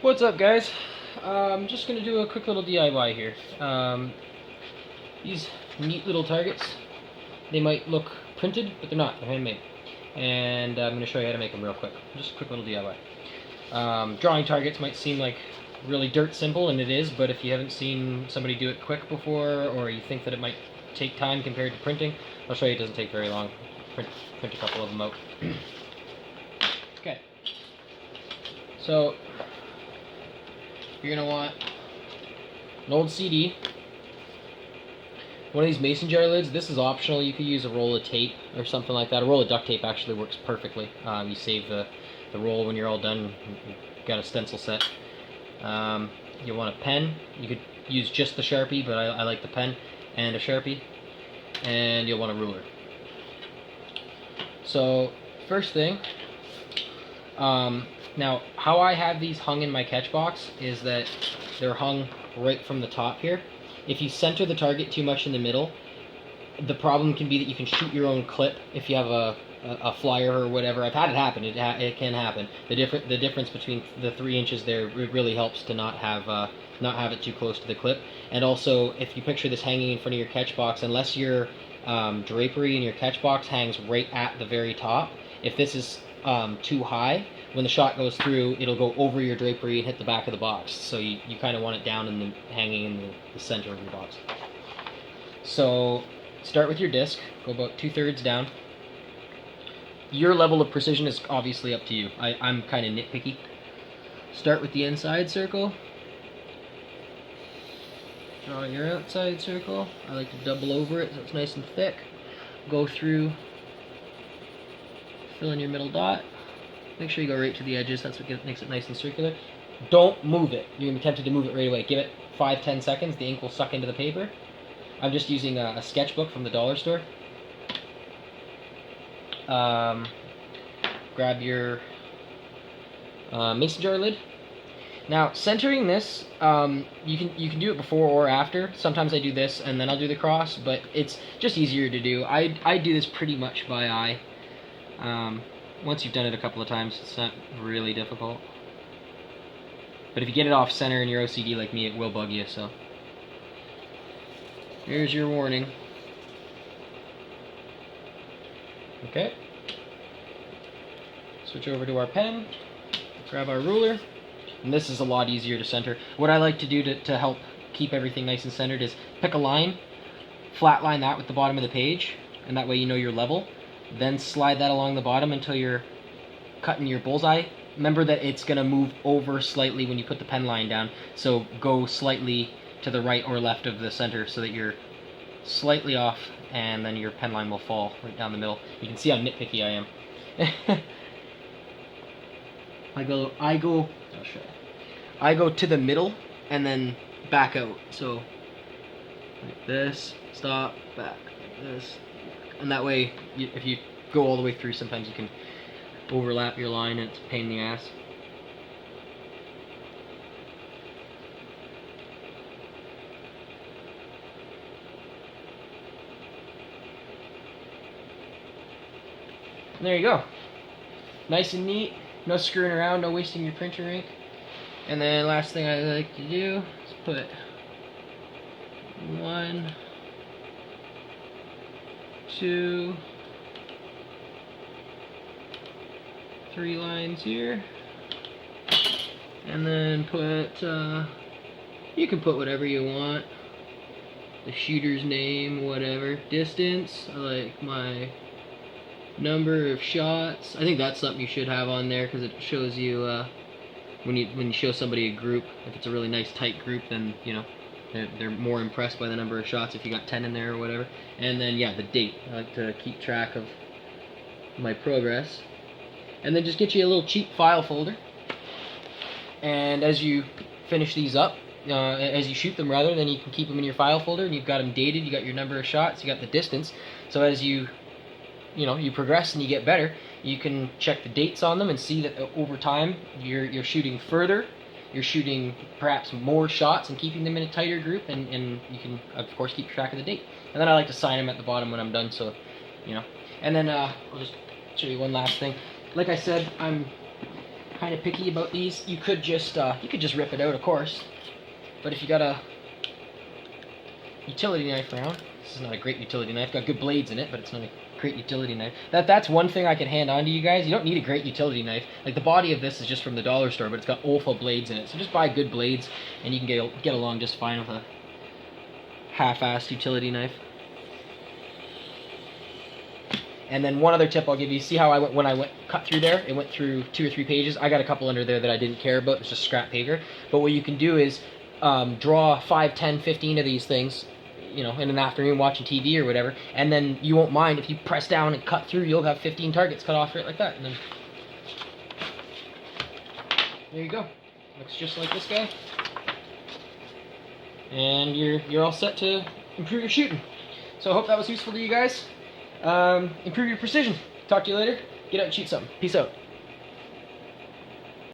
What's up, guys? I'm just going to do a quick little DIY here. These neat little targets, they might look printed, but they're not. They're handmade. And I'm going to show you how to make them real quick. Just a quick little DIY. Drawing targets might seem like really dirt simple, and it is, but if you haven't seen somebody do it quick before, or you think that it might take time compared to printing, I'll show you it doesn't take very long. Print a couple of them out. Okay. So, you're going to want an old CD, one of these mason jar lids. This is optional. You could use a roll of tape or something like that. A roll of duct tape actually works perfectly. You save the roll when you're all done. You've got a stencil set. You want a pen. You could use just the Sharpie, but I like the pen and a Sharpie. And you'll want a ruler. So, first thing, now, how I have these hung in my catch box is that they're hung right from the top here. If you center the target too much in the middle, the problem can be that you can shoot your own clip if you have a flyer or whatever. I've had it happen. It can happen. The difference between the 3 inches there, it really helps to not have it too close to the clip. And also, if you picture this hanging in front of your catch box, unless your drapery in your catch box hangs right at the very top, if this is too high, when the shot goes through, it'll go over your drapery and hit the back of the box. So you kind of want it down and hanging in the center of your box. So start with your disc, go about 2/3 down. Your level of precision is obviously up to you. I'm kind of nitpicky. Start with the inside circle. Draw your outside circle. I like to double over it so it's nice and thick. Go through, fill in your middle dot. Make sure you go right to the edges. That's what makes it nice and circular. Don't move it. You're going to be tempted to move it right away. Give it 5-10 seconds. The ink will suck into the paper. I'm just using a sketchbook from the dollar store. Grab your mason jar lid. Now, centering this, you can do it before or after. Sometimes I do this and then I'll do the cross, but it's just easier to do. I do this pretty much by eye. Once you've done it a couple of times, it's not really difficult. But if you get it off center in your OCD like me, it will bug you, so. Here's your warning. Okay. Switch over to our pen, grab our ruler, and this is a lot easier to center. What I like to do to help keep everything nice and centered is pick a line, flat line that with the bottom of the page, and that way you know you're level. Then slide that along the bottom until you're cutting your bullseye. Remember that it's going to move over slightly when you put the pen line down, so go slightly to the right or left of the center so that you're slightly off, and then your pen line will fall right down the middle. You can see how nitpicky I am. I go to the middle and then back out. So like this, stop, back, like this. And that way, if you go all the way through, sometimes you can overlap your line and it's a pain in the ass. And there you go. Nice and neat, no screwing around, no wasting your printer ink. And then last thing I like to do is put 1, 2, 3 lines here, and then put, you can put whatever you want, the shooter's name, whatever, distance, I like my number of shots. I think that's something you should have on there because it shows you, when you show somebody a group, if it's a really nice tight group, then, you know, they're more impressed by the number of shots if you got 10 in there or whatever. And then, yeah, the date. I like to keep track of my progress. And then just get you a little cheap file folder. And as you finish these up, as you shoot them rather, then you can keep them in your file folder, and you've got them dated, you got your number of shots, you got the distance. So as you progress and you get better, you can check the dates on them and see that over time you're shooting further, you're shooting perhaps more shots and keeping them in a tighter group, and you can of course keep track of the date. And then I like to sign them at the bottom when I'm done, so and then I'll just show you one last thing. Like I said, I'm kind of picky about these. You could just rip it out, of course. But if you got a utility knife around, this is not a great utility knife. Got good blades in it, but it's not a great utility knife. That's one thing I can hand on to you guys. You don't need a great utility knife. Like, the body of this is just from the dollar store, but it's got Olfa blades in it. So just buy good blades, and you can get along just fine with a half-assed utility knife. And then one other tip I'll give you. See how I went when I cut through there? It went through 2 or 3 pages. I got a couple under there that I didn't care about. It's just scrap paper. But what you can do is draw 5, 10, 15 of these things, you know, in an afternoon watching TV or whatever, and then you won't mind if you press down and cut through. You'll have 15 targets cut off right like that, and then there you go. Looks just like this guy, and you're all set to improve your shooting. So I hope that was useful to you guys. Improve your precision. Talk to you later. Get out and shoot something. Peace out.